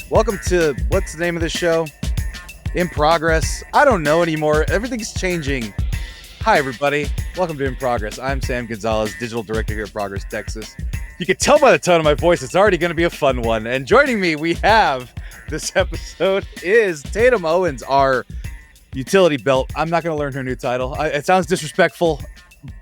Welcome to, what's the name of the show? In Progress. I don't know anymore. Everything's changing. Hi, everybody. Welcome to In Progress. I'm Sam Gonzalez, digital director here at Progress, Texas. You can tell by the tone of my voice, it's already going to be a fun one. And joining me, we have this episode is Tatum Owens, our utility belt. I'm not going to learn her new title. It sounds disrespectful,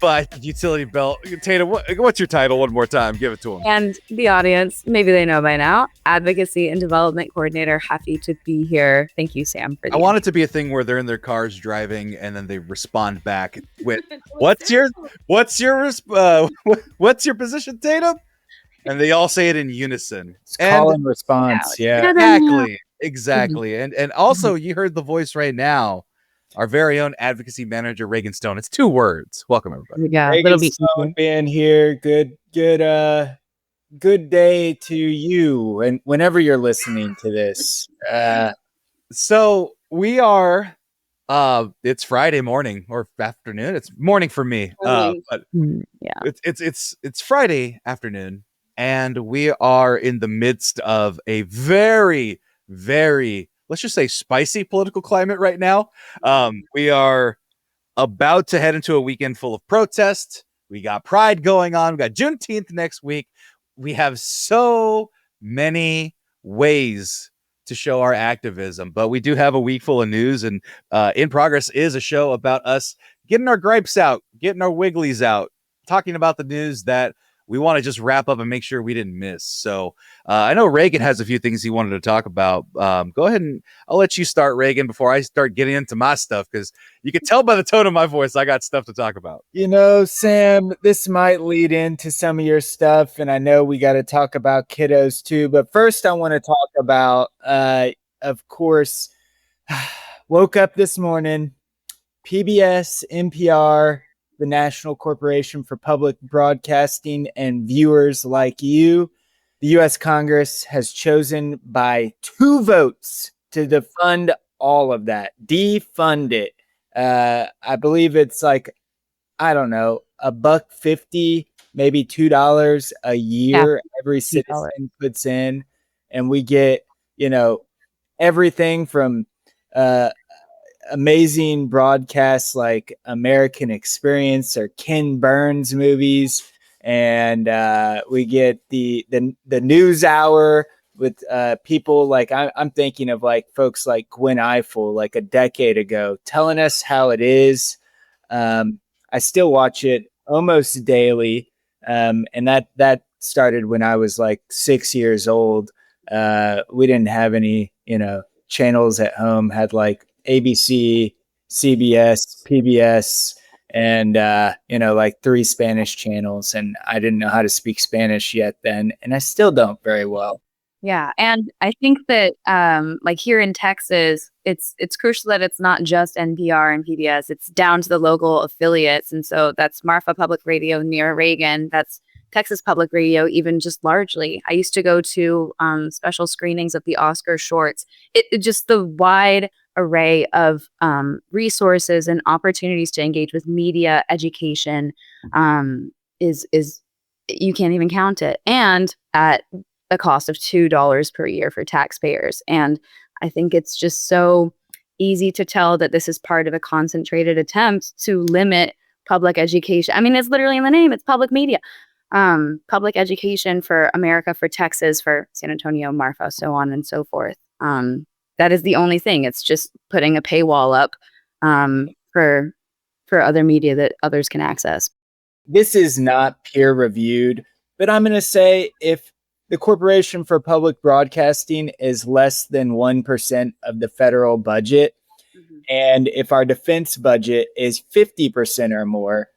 but utility belt. Tatum, what's your title? One more time. Give it to them. And the audience, maybe they know by now, Advocacy and Development Coordinator. Happy to be here. Thank you, Sam. I want it to be a thing where they're in their cars driving and then they respond back with, what's your position, Tatum? And they all say it in unison. It's call and response. Yeah. Exactly. And also you heard the voice right now. Our very own advocacy manager, Reagan Stone. It's 2 words. Welcome, everybody. Yeah, Reagan Stone being here. Good day to you. And whenever you're listening to this, so we are. It's Friday morning or afternoon. It's morning for me. But yeah, it's Friday afternoon, and we are in the midst of a very, very, let's just say, spicy political climate right now. We are about to head into a weekend full of protest. We got Pride going on. We got Juneteenth next week. We have so many ways to show our activism, but we do have a week full of news, and In Progress is a show about us getting our gripes out, getting our wigglies out, talking about the news that we want to just wrap up and make sure we didn't miss. So I know Reagan has a few things he wanted to talk about. Go ahead and I'll let you start, Reagan, before I start getting into my stuff, because you can tell by the tone of my voice I got stuff to talk about. You know, Sam, this might lead into some of your stuff, and I know we got to talk about kiddos too. But first, I want to talk about, of course, woke up this morning, PBS, NPR, the National Corporation for Public Broadcasting, and viewers like you. The U.S. Congress has chosen by 2 votes to defund all of that, defund it. I believe it's like, I don't know, $1.50, maybe $2 a year every citizen puts in, and we get, everything from amazing broadcasts like American Experience or Ken Burns movies, and we get the news hour with people like I'm thinking of like folks like Gwen Ifill, like a decade ago, telling us how it is. I still watch it almost daily, and that started when I was like 6 years old. We didn't have any channels at home. Had like ABC, CBS, PBS, and like 3 Spanish channels, and I didn't know how to speak Spanish yet then, and I still don't very well. Yeah, and I think that like here in Texas, it's crucial that it's not just NPR and PBS. It's down to the local affiliates, and so that's Marfa Public Radio near Reagan. That's Texas Public Radio, even just largely. I used to go to special screenings of the Oscar shorts. It just the wide array of resources and opportunities to engage with media education is you can't even count it, and at a cost of $2 per year for taxpayers. And I think it's just so easy to tell that this is part of a concentrated attempt to limit public education. I mean, it's literally in the name. It's public media, public education for America, for Texas, for San Antonio, Marfa, so on and so forth. That is the only thing. It's just putting a paywall up for other media that others can access. This is not peer reviewed, but I'm going to say if the Corporation for Public Broadcasting is less than 1% of the federal budget, and if our defense budget is 50% or more,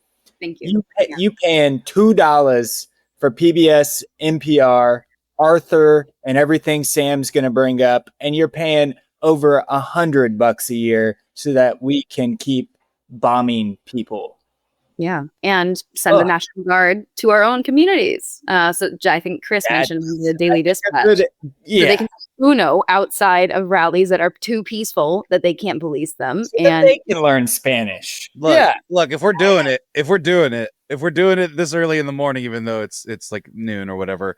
thank you. You paying $2 for PBS, NPR, Arthur, and everything Sam's going to bring up, and you're paying over $100 a year so that we can keep bombing people. Yeah, and send the National Guard to our own communities. So I think Chris mentioned the Daily Dispatch. Yeah. So they can Uno outside of rallies that are too peaceful that they can't police them, so and they can learn Spanish. Look, if we're doing it this early in the morning, even though it's like noon or whatever,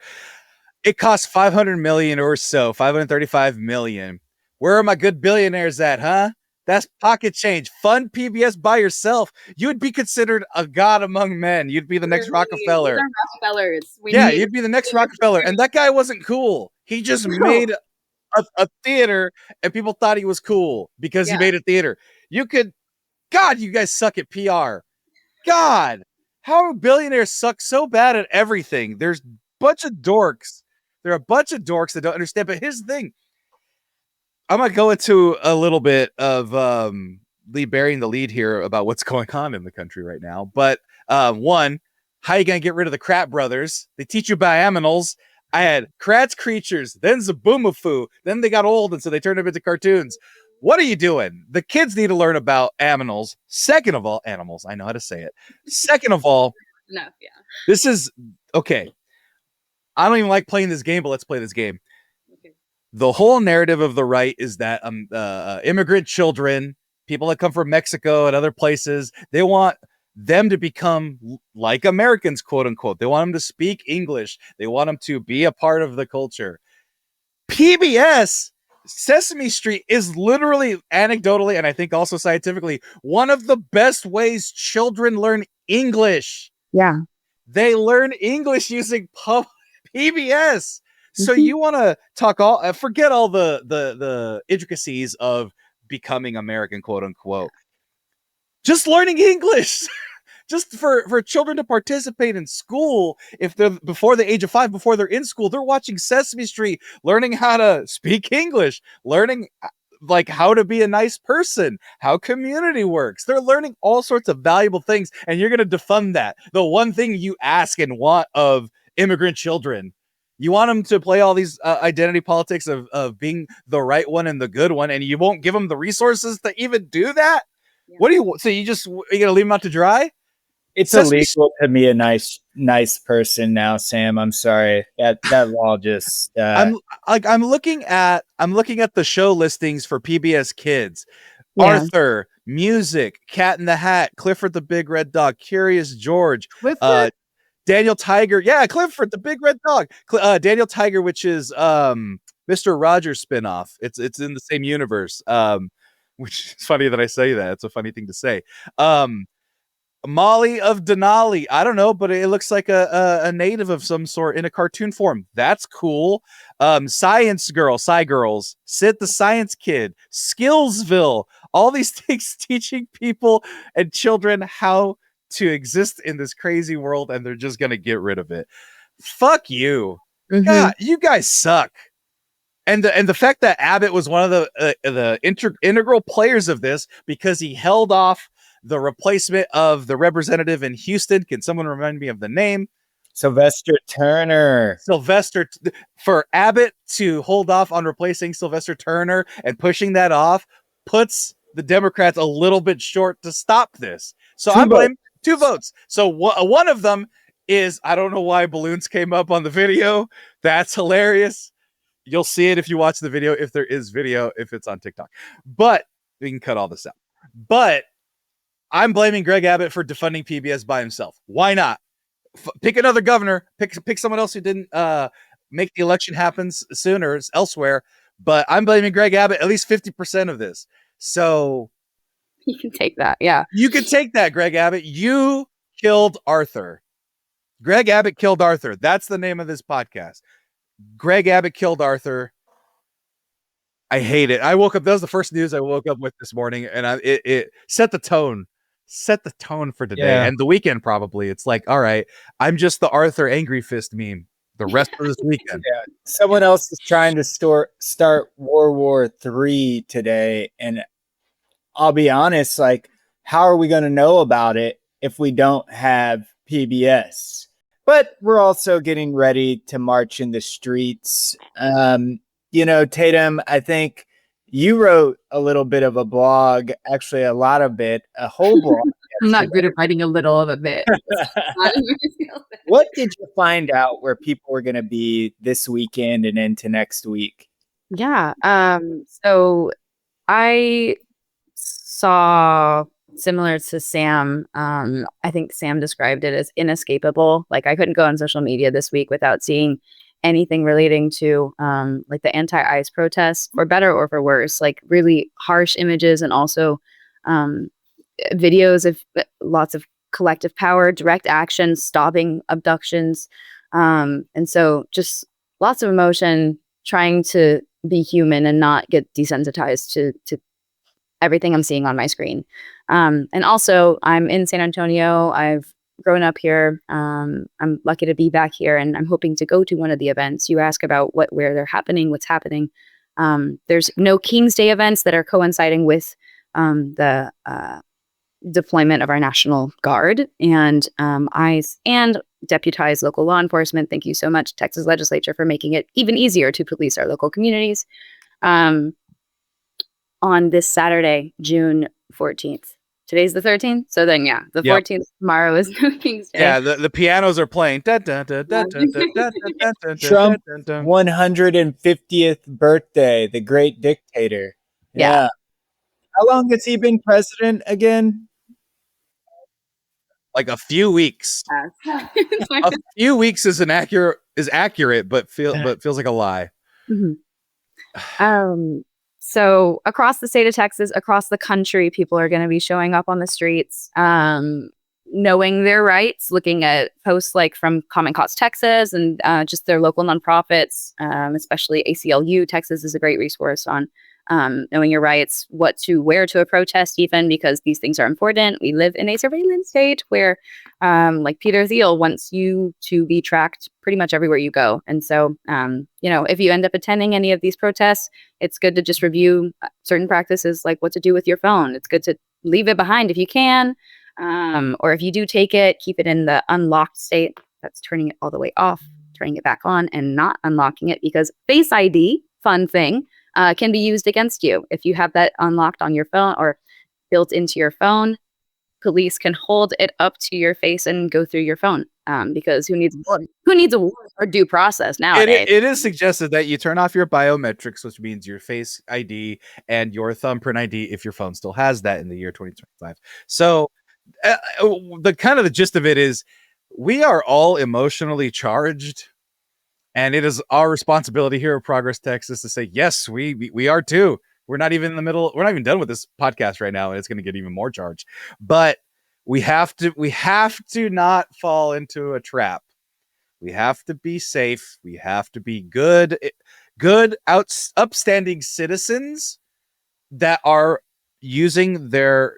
It costs 500 million or so, 535 million. Where are my good billionaires at, huh? That's pocket change. Fund PBS by yourself. You would be considered a god among men. You'd be the next Rockefeller. These are Rockefellers. Yeah, you'd be the next Rockefeller. And that guy wasn't cool. He just made a theater, and people thought he was cool because he made a theater. You could, God, you guys suck at PR. God, how billionaires suck so bad at everything. There's a bunch of dorks. There are a bunch of dorks that don't understand. But here's the thing. I'm going to go into a little bit of burying the lead here about what's going on in the country right now. But one, how are you going to get rid of the Krat brothers? They teach you about aminals. I had Kratz creatures, then Zaboomafoo. Then they got old, and so they turned them into cartoons. What are you doing? The kids need to learn about aminals. Second of all, animals. I know how to say it. Second of all, this is okay. I don't even like playing this game, but let's play this game. Okay. The whole narrative of the right is that immigrant children, people that come from Mexico and other places, they want them to become like Americans, quote unquote. They want them to speak English. They want them to be a part of the culture. PBS, Sesame Street is literally, anecdotally, and I think also scientifically, one of the best ways children learn English. Yeah. They learn English using PBS. So you want to talk forget all the intricacies of becoming American, quote unquote. Just learning English. Just for children to participate in school, if they're before the age of 5, before they're in school, they're watching Sesame Street, learning how to speak English, learning like how to be a nice person, how community works. They're learning all sorts of valuable things, and you're going to defund that. The one thing you ask and want of immigrant children, you want them to play all these identity politics of being the right one and the good one, and you won't give them the resources to even do that. Yeah. What do you? So you going to leave them out to dry? It's illegal to be a nice person now, Sam. I'm sorry. That law just I'm looking at the show listings for PBS Kids. Yeah. Arthur, Music, Cat in the Hat, Clifford the Big Red Dog, Curious George, Daniel Tiger. Yeah, Clifford the Big Red Dog. Daniel Tiger, which is Mr. Rogers spinoff. It's in the same universe. Which is funny that I say that. It's a funny thing to say. Molly of Denali. I don't know, but it looks like a native of some sort in a cartoon form. That's cool. Science Girl, Sci Girls, Sid the Science Kid, Skillsville. All these things teaching people and children how to exist in this crazy world, and they're just gonna get rid of it. Fuck you. Mm-hmm. God, you guys suck. And the fact that Abbott was one of the integral players of this because he held off the replacement of the representative in Houston. Can someone remind me of the name? Sylvester Turner. For Abbott to hold off on replacing Sylvester Turner and pushing that off puts the Democrats a little bit short to stop this. So I'm blaming 2 votes. So one of them is, I don't know why balloons came up on the video. That's hilarious. You'll see it if you watch the video, if there is video, if it's on TikTok. But we can cut all this out. But I'm blaming Greg Abbott for defunding PBS by himself. Why not? Pick another governor. Pick someone else who didn't make the election happen sooner elsewhere. But I'm blaming Greg Abbott at least 50% of this. So you can take that. Yeah. You can take that, Greg Abbott. You killed Arthur. Greg Abbott killed Arthur. That's the name of this podcast. Greg Abbott killed Arthur. I hate it. I woke up. That was the first news I woke up with this morning, and it set the tone. Set the tone for today and the weekend. Probably it's like, all right, I'm just the Arthur Angry Fist meme the rest of this weekend. Yeah. Someone else is trying to start World War III today, and I'll be honest, like, how are we going to know about it if we don't have PBS? But we're also getting ready to march in the streets. Tatum, I think you wrote a little bit of a blog, actually a whole blog. I'm not good at writing a little of a bit. What did you find out where people were going to be this weekend and into next week? Yeah. So I saw, similar to Sam, I think Sam described it as inescapable. Like, I couldn't go on social media this week without seeing anything relating to like the anti-ICE protests, for better or for worse, like really harsh images, and also videos of lots of collective power, direct action, stopping abductions. And so just lots of emotion, trying to be human and not get desensitized to everything I'm seeing on my screen. And also, I'm in San Antonio. I've grown up here. I'm lucky to be back here, and I'm hoping to go to one of the events. You ask about where they're happening, what's happening. There's no King's Day events that are coinciding with the deployment of our National Guard and ICE and deputized local law enforcement. Thank you so much, Texas legislature, for making it even easier to police our local communities. On this Saturday, June 14th. Today's the 13th. So then, yeah, the 14th tomorrow is King's Day. Yeah, the pianos are playing. Trump's 150th birthday, the great dictator. Yeah. How long has he been president again? Like a few weeks. A few weeks is accurate, but feels like a lie. Mm-hmm. So across the state of Texas, across the country, people are going to be showing up on the streets, knowing their rights, looking at posts like from Common Cause Texas and just their local nonprofits, especially ACLU. Texas is a great resource on knowing your rights, what to wear to a protest, even because these things are important. We live in a surveillance state where, like Peter Thiel wants you to be tracked pretty much everywhere you go. And so, if you end up attending any of these protests, it's good to just review certain practices, like what to do with your phone. It's good to leave it behind if you can, or if you do take it, keep it in the unlocked state. That's turning it all the way off, turning it back on, and not unlocking it, because Face ID, fun thing, can be used against you. If you have that unlocked on your phone or built into your phone, police can hold it up to your face and go through your phone. Because who needs a warrant or due process nowadays? It is suggested that you turn off your biometrics, which means your Face ID and your thumbprint ID, if your phone still has that in the year 2025. So the gist of it is, we are all emotionally charged. And it is our responsibility here at Progress Texas to say, yes, we are too. We're not even in the middle. We're not even done with this podcast right now, and it's going to get even more charged. But we have to not fall into a trap. We have to be safe. We have to be good, upstanding citizens that are using their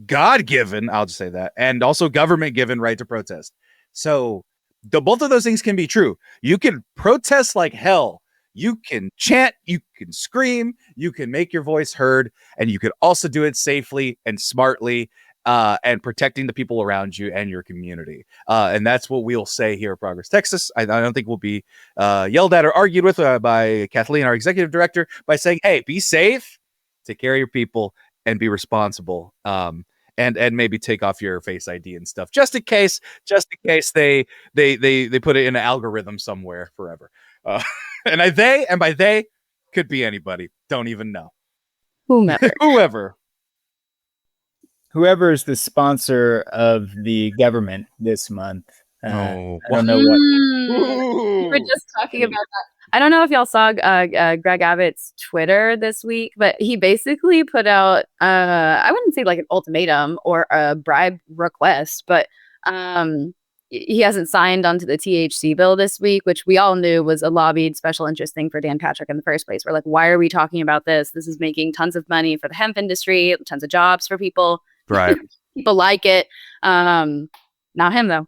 God-given, I'll just say that, and also government-given right to protest. So both of those things can be true. You can protest like hell. You can chant, you can scream, you can make your voice heard, and you can also do it safely and smartly, and protecting the people around you and your community. And that's what we'll say here at Progress Texas. I don't think we'll be yelled at or argued with by Kathleen, our executive director, by saying, hey, be safe, take care of your people, and be responsible. And maybe take off your Face ID and stuff, just in case they put it in an algorithm somewhere forever. And by they could be anybody. Don't even know. Whomever. Whoever is the sponsor of the government this month. I don't know what. We were just talking about that. I don't know if y'all saw Greg Abbott's Twitter this week, but he basically put out, I wouldn't say like an ultimatum or a bribe request, but he hasn't signed onto the THC bill this week, which we all knew was a lobbied special interest thing for Dan Patrick in the first place. We're like, why are we talking about this? This is making tons of money for the hemp industry, tons of jobs for people. Right. People like it. Not him, though.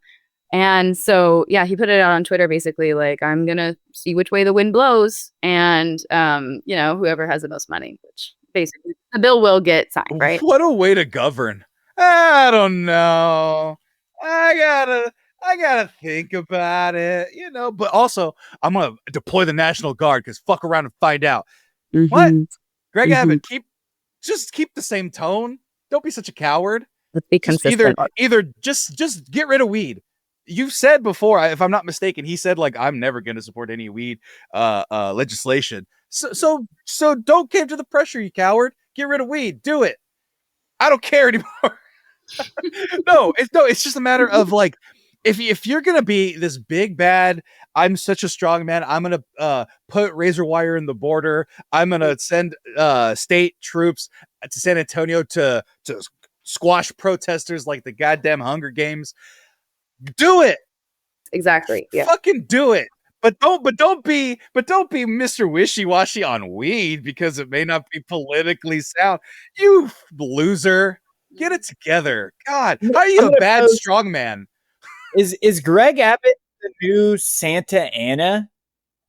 And so, yeah, he put it out on Twitter, basically like, I'm going to see which way the wind blows. And, whoever has the most money, which basically the bill will get signed, right? What a way to govern. I don't know. I gotta think about it, but also I'm going to deploy the National Guard because fuck around and find out. Mm-hmm. What? Greg Abbott, keep the same tone. Don't be such a coward. Let's be consistent. Either just get rid of weed. You've said before, if I'm not mistaken, he said like, I'm never going to support any weed legislation. So don't cave to the pressure, you coward. Get rid of weed. Do it. I don't care anymore. No, it's just a matter of like, if you're gonna be this big bad, I'm such a strong man, I'm gonna put razor wire in the border, I'm gonna send state troops to San Antonio to squash protesters like the goddamn Hunger Games. Do it. Exactly. Yeah. Fucking do it. But don't be Mr. Wishy-washy on weed because it may not be politically sound. You loser. Get it together. God, how are you I'm a gonna bad post- strongman? Is Greg Abbott the new Santa Ana?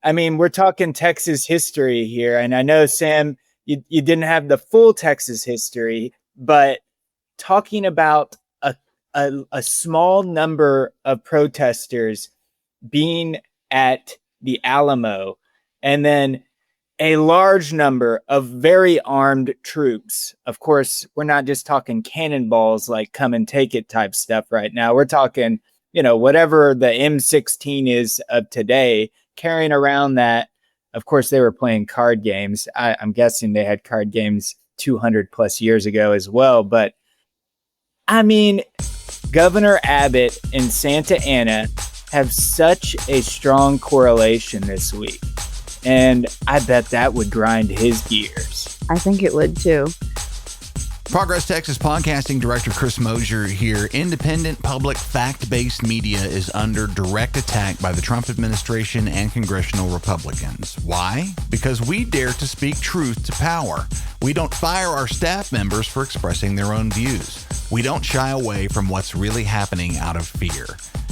I mean, we're talking Texas history here, and I know, Sam, you didn't have the full Texas history, but talking about a small number of protesters being at the Alamo, and then a large number of very armed troops. Of course, we're not just talking cannonballs like come and take it type stuff right now. We're talking, whatever the M16 is of today, carrying around that. Of course, they were playing card games. I'm guessing they had card games 200 plus years ago as well. But I mean, Governor Abbott and Santa Ana have such a strong correlation this week. And I bet that would grind his gears. I think it would too. Progress Texas podcasting director Chris Mosier here. Independent, public, fact-based media is under direct attack by the Trump administration and congressional Republicans. Why? Because we dare to speak truth to power. We don't fire our staff members for expressing their own views. We don't shy away from what's really happening out of fear.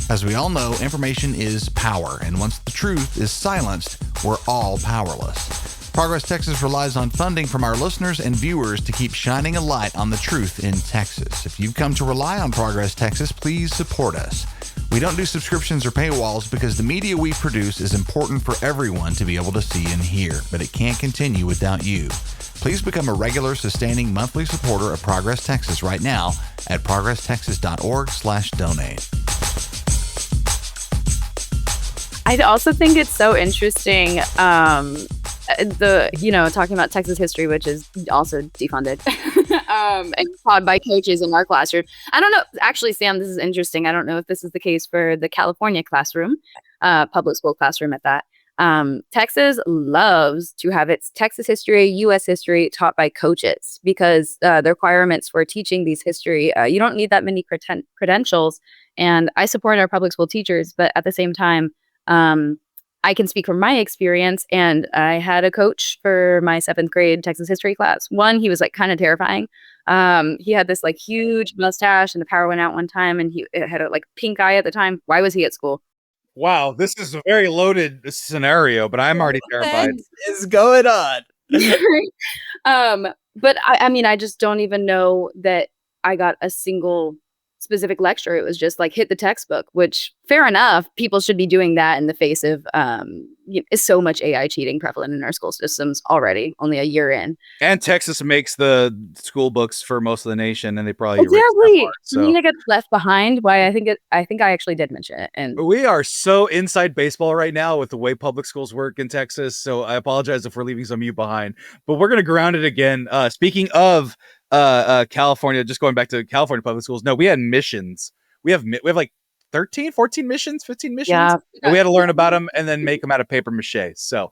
As we all know, information is power, and once the truth is silenced, we're all powerless. Progress Texas relies on funding from our listeners and viewers to keep shining a light on the truth in Texas. If you've come to rely on Progress Texas, please support us. We don't do subscriptions or paywalls because the media we produce is important for everyone to be able to see and hear, but it can't continue without you. Please become a regular, sustaining monthly supporter of Progress Texas right now at progresstexas.org/donate. I also think it's so interesting, talking about Texas history, which is also defunded and taught by coaches in our classroom. I don't know. Actually, Sam, this is interesting. I don't know if this is the case for the California classroom, public school classroom at that. Texas loves to have its Texas history, U.S. history taught by coaches because the requirements for teaching these history, you don't need that many credentials. And I support our public school teachers, but at the same time, I can speak from my experience, and I had a coach for my 7th grade Texas history class. One, he was like kind of terrifying. He had this like huge mustache, and the power went out one time, and he had a like pink eye at the time. Why was he at school? Wow, this is a very loaded scenario, but I'm already terrified. What is going on? But I mean, I just don't even know that I got a single specific lecture. It was just like hit the textbook, which fair enough. People should be doing that in the face of is so much AI cheating prevalent in our school systems already, only a year in. And Texas makes the school books for most of the nation, and they probably exactly. So Nina gets left behind. Why? I think I actually did mention it. And we are so inside baseball right now with the way public schools work in Texas. So I apologize if we're leaving some of you behind, but we're gonna ground it again. Speaking of California, just going back to California public schools. No, we had missions. We have like 13, 14 missions, 15 missions. Yeah. And we had to learn about them and then make them out of paper mache. So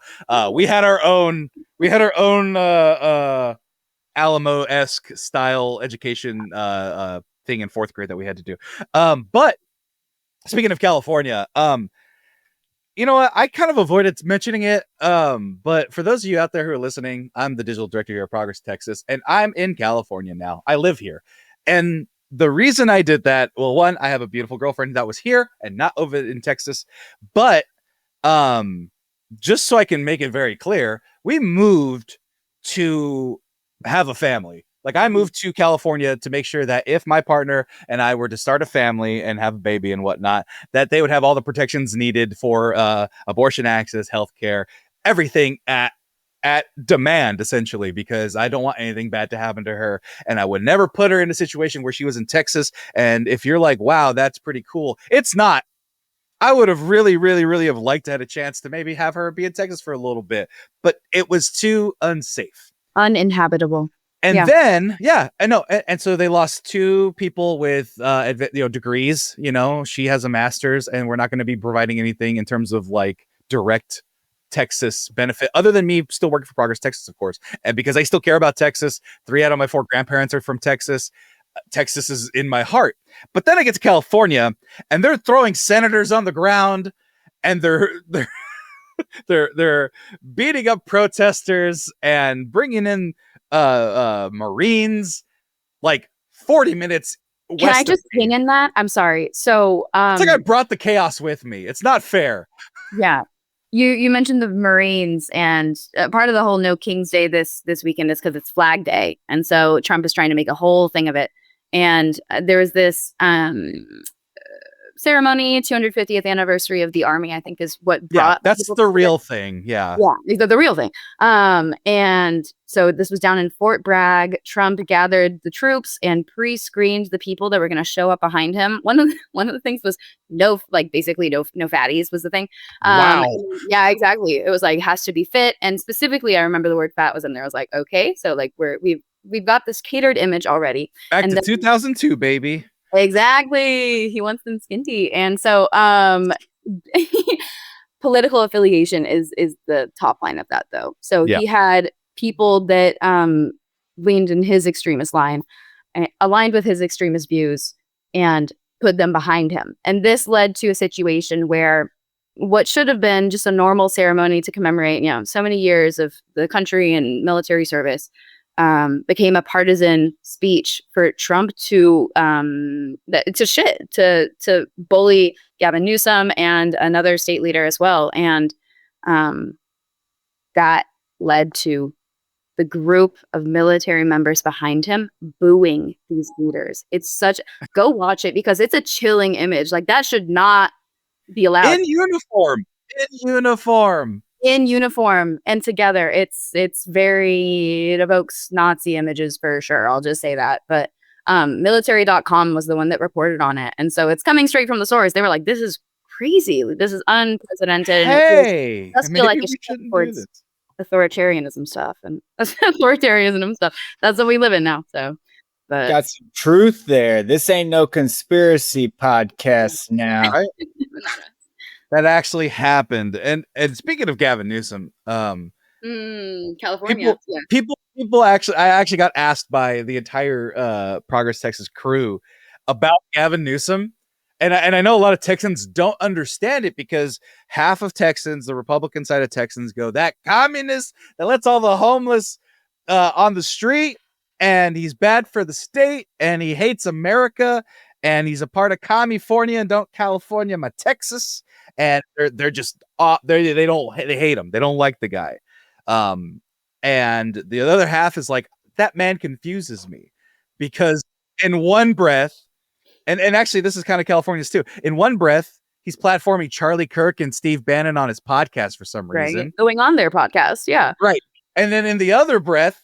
we had our own Alamo-esque style education thing in 4th grade that we had to do. But speaking of California, you know what? I kind of avoided mentioning it. But for those of you out there who are listening, I'm the digital director here at Progress Texas, and I'm in California now. I live here. And the reason I did that, well, one, I have a beautiful girlfriend that was here and not over in Texas. But just so I can make it very clear, we moved to have a family. Like I moved to California to make sure that if my partner and I were to start a family and have a baby and whatnot, that they would have all the protections needed for abortion access, healthcare, everything at demand, essentially, because I don't want anything bad to happen to her. And I would never put her in a situation where she was in Texas. And if you're like, wow, that's pretty cool. It's not. I would have really, really, really have liked to have a chance to maybe have her be in Texas for a little bit, but it was too unsafe. Uninhabitable. And then, I know. And so they lost 2 people with, degrees. She has a master's, and we're not going to be providing anything in terms of like direct Texas benefit other than me still working for Progress Texas, of course. And because I still care about Texas, 3 out of my 4 grandparents are from Texas. Texas is in my heart. But then I get to California, and they're throwing senators on the ground, and they're beating up protesters and bringing in Marines like 40 minutes west. Can I just ping in that? I'm sorry. So it's like I brought the chaos with me. It's not fair. Yeah. You mentioned the Marines, and part of the whole No King's Day this weekend is because it's Flag Day. And so Trump is trying to make a whole thing of it. And there was this ceremony, 250th anniversary of the Army, I think is what brought. That's the real thing. Yeah, the real thing. And so this was down in Fort Bragg. Trump gathered the troops and pre-screened the people that were going to show up behind him. One of the things was basically no fatties was the thing. Wow. Yeah, exactly. It was like has to be fit, and specifically, I remember the word fat was in there. I was like, okay, so like we've got this catered image already. Back to 2002, baby. Exactly. He wants them skinty. And so political affiliation is the top line of that, though. So he had people that leaned in his extremist line, aligned with his extremist views, and put them behind him. And this led to a situation where what should have been just a normal ceremony to commemorate, so many years of the country and military service became a partisan speech for Trump to bully Gavin Newsom and another state leader as well. And that led to the group of military members behind him booing these leaders. Go watch it because it's a chilling image. Like that should not be allowed. In uniform And together. It evokes Nazi images for sure. I'll just say that. But military.com was the one that reported on it. And so it's coming straight from the source. They were like, this is crazy. This is unprecedented. Hey, it feel like it should towards authoritarianism stuff and authoritarianism stuff. That's what we live in now. So, but got some truth there. This ain't no conspiracy podcast now. Right? That actually happened. And speaking of Gavin Newsom, California, people actually, I actually got asked by the entire Progress Texas crew about Gavin Newsom. And I know a lot of Texans don't understand it because half of Texans, the Republican side of Texans, go, that communist that lets all the homeless on the street, and he's bad for the state, and he hates America, and he's a part of California, and don't California my Texas. And they're just they hate him. They don't like the guy. And the other half is like, that man confuses me because in one breath, and actually this is kind of California's too. In one breath, he's platforming Charlie Kirk and Steve Bannon on his podcast for some reason. Going on their podcast, yeah. Right. And then in the other breath,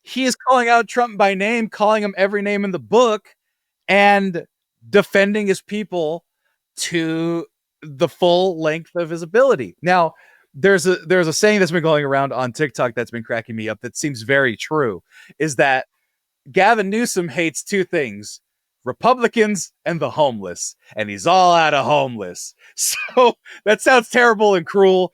he is calling out Trump by name, calling him every name in the book, and defending his people to the full length of his ability. Now, there's a saying that's been going around on TikTok that's been cracking me up that seems very true, is that Gavin Newsom hates two things: Republicans and the homeless, and he's all out of homeless. So that sounds terrible and cruel.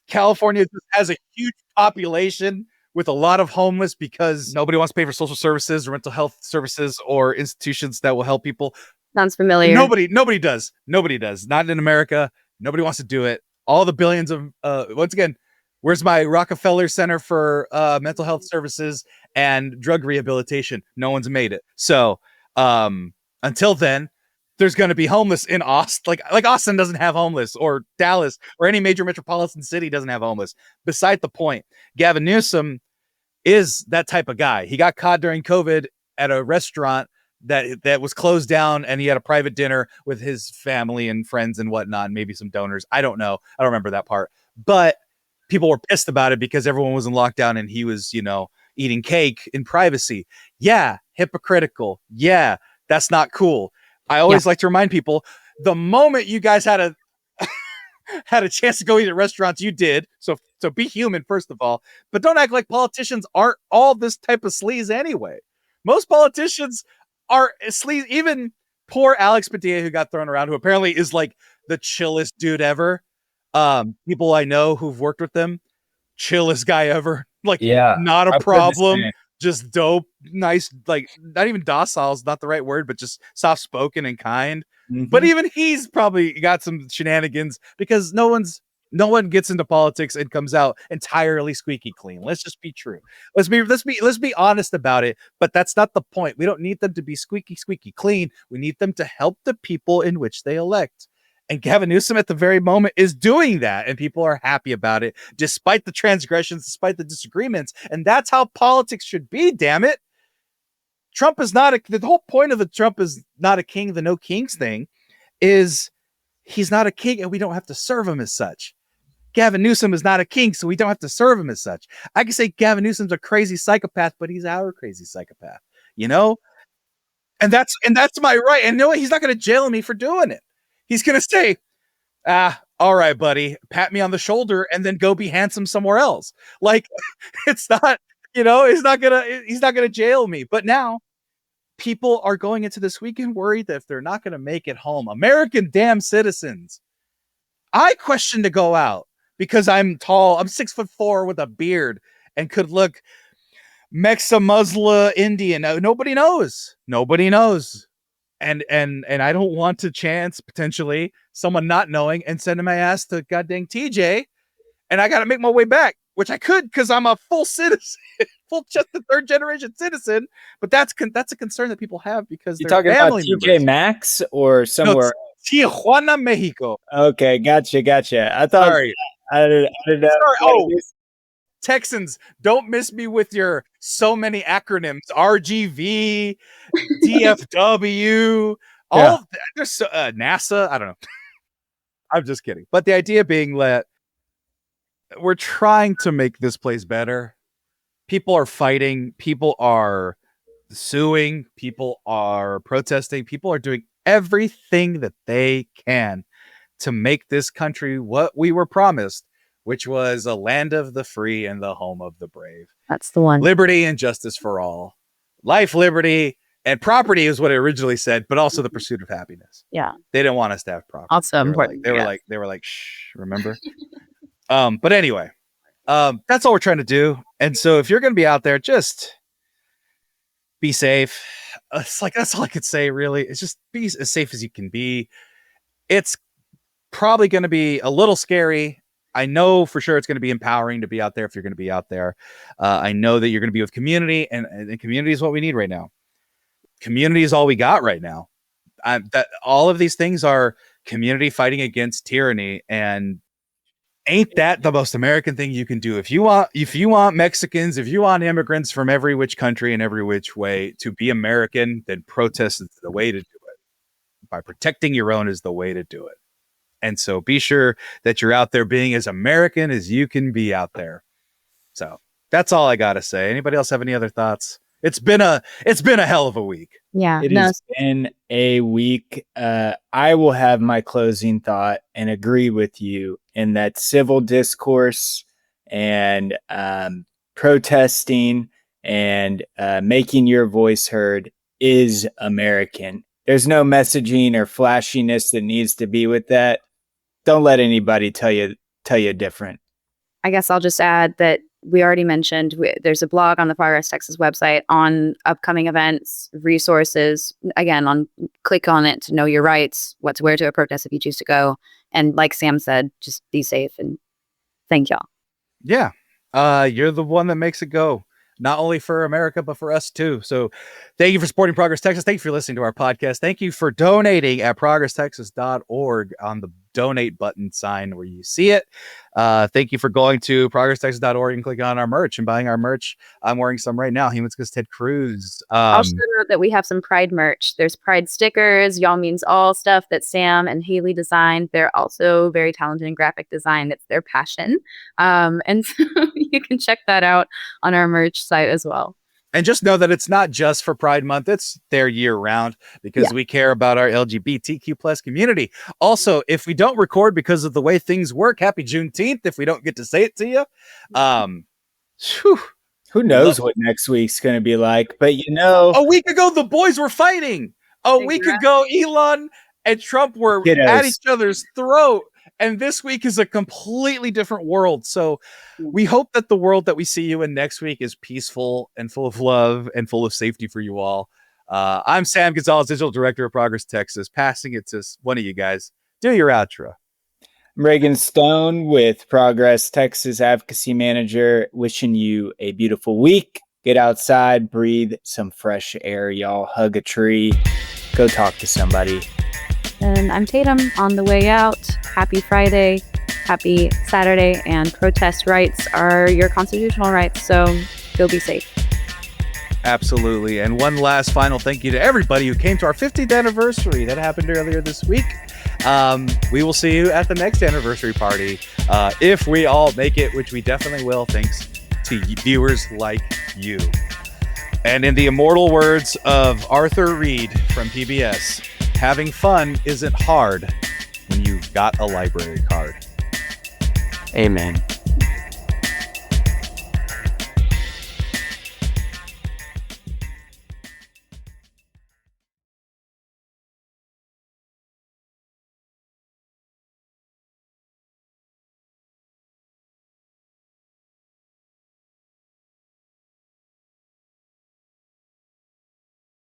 California just has a huge population with a lot of homeless because nobody wants to pay for social services or mental health services or institutions that will help people. Sounds familiar. Nobody does. Not in America. Nobody wants to do it. All the billions of once again, where's my Rockefeller Center for mental health services and drug rehabilitation? No one's made it. So until then, there's going to be homeless in Austin. Like Austin doesn't have homeless, or Dallas, or any major metropolitan city doesn't have homeless. Beside the point, Gavin Newsom is that type of guy. He got caught during COVID at a restaurant that was closed down, and he had a private dinner with his family and friends and whatnot, and maybe some donors. I don't know. I don't remember that part. But people were pissed about it because everyone was in lockdown and he was, eating cake in privacy. Yeah, hypocritical. Yeah, that's not cool. I always like to remind people, the moment you guys had a chance to go eat at restaurants, you did. So So be human, first of all. But don't act like politicians aren't all this type of sleaze anyway. Most politicians are sleaze. Even poor Alex Padilla, who got thrown around, who apparently is like the chillest dude ever. People I know who've worked with them, chillest guy ever. Like, not a problem. Just dope, nice, like not even docile is not the right word, but just soft spoken and kind. But even he's probably got some shenanigans because no one gets into politics and comes out entirely squeaky clean. Let's just be true. Let's be honest about it. But that's not the point. We don't need them to be squeaky clean. We need them to help the people in which they elect. And Gavin Newsom at the very moment is doing that, and people are happy about it, despite the transgressions, despite the disagreements. And that's how politics should be, damn it. Trump is not the whole point of the Trump is not a king, the no kings thing is he's not a king and we don't have to serve him as such. Gavin Newsom is not a king, so we don't have to serve him as such. I can say Gavin Newsom's a crazy psychopath, but he's our crazy psychopath, you know? And that's my right. And you know what? He's not going to jail me for doing it. He's going to say, all right, buddy, pat me on the shoulder and then go be handsome somewhere else. Like, it's not, he's not going to jail me. But now people are going into this weekend worried that if they're not going to make it home, American damn citizens, I question to go out because I'm tall. I'm 6'4" with a beard and could look Mexa-Muslim Indian. Nobody knows. And I don't want to chance potentially someone not knowing and sending my ass to goddamn TJ, and I got to make my way back, which I could because I'm a full citizen, just a third generation citizen. But that's a concern that people have because you're talking about TJ Maxx or somewhere. No, Tijuana, Mexico. Okay, gotcha. I thought. Sorry. I didn't know. Sorry. Oh, Texans, don't miss me with your so many acronyms. RGV, DFW, there's NASA. I don't know. I'm just kidding. But the idea being that we're trying to make this place better. People are fighting. People are suing. People are protesting. People are doing everything that they can to make this country what we were promised, which was a land of the free and the home of the brave. That's the one. Liberty and justice for all. Life, liberty, and property is what it originally said, but also the pursuit of happiness. Yeah. They didn't want us to have property. Also important. They were like, shh, remember? But anyway, that's all we're trying to do. And so if you're going to be out there, just be safe. It's like, that's all I could say, really. It's just be as safe as you can be. It's probably going to be a little scary. I know for sure it's going to be empowering to be out there if you're going to be out there. I know that you're going to be with community, and community is what we need right now. Community is all we got right now. That all of these things are community fighting against tyranny, and ain't that the most American thing you can do? If you want Mexicans, if you want immigrants from every which country and every which way to be American, then protest is the way to do it. By protecting your own is the way to do it. And so be sure that you're out there being as American as you can be out there. So that's all I got to say. Anybody else have any other thoughts? It's been a hell of a week. Yeah, it has been a week. I will have my closing thought and agree with you in that civil discourse and protesting and making your voice heard is American. There's no messaging or flashiness that needs to be with that. Don't let anybody tell you different. I guess I'll just add that we already mentioned there's a blog on the Progress Texas website on upcoming events, resources. Again, click on it to know your rights, what to wear to a protest if you choose to go. And like Sam said, just be safe and thank y'all. Yeah. You're the one that makes it go. Not only for America, but for us too. So thank you for supporting Progress Texas. Thank you for listening to our podcast. Thank you for donating at progresstexas.org on the donate button sign where you see it. Thank you for going to progresstexas.org and clicking on our merch and buying our merch. I'm wearing some right now. Humans Because Ted Cruz. I'll show you that we have some Pride merch. There's Pride stickers, Y'all Means All stuff that Sam and Haley designed. They're also very talented in graphic design. It's their passion. And so you can check that out on our merch site as well. And just know that it's not just for Pride Month. It's there year round because we care about our LGBTQ plus community. Also, if we don't record because of the way things work, happy Juneteenth if we don't get to say it to you. Who knows what next week's going to be like? But a week ago, the boys were fighting. A week ago, Elon and Trump were at each other's throat. And this week is a completely different world. So we hope that the world that we see you in next week is peaceful and full of love and full of safety for you all. I'm Sam Gonzalez, Digital Director of Progress Texas, passing it to one of you guys. Do your outro. I'm Reagan Stone with Progress Texas Advocacy Manager, wishing you a beautiful week. Get outside, breathe some fresh air, y'all. Hug a tree. Go talk to somebody. And I'm Tatum on the way out. Happy Friday, happy Saturday, and protest rights are your constitutional rights, so go be safe. Absolutely. And one last final thank you to everybody who came to our 50th anniversary. That happened earlier this week. We will see you at the next anniversary party. If we all make it, which we definitely will, thanks to viewers like you. And in the immortal words of Arthur Reed from PBS, having fun isn't hard when you've got a library card. Amen.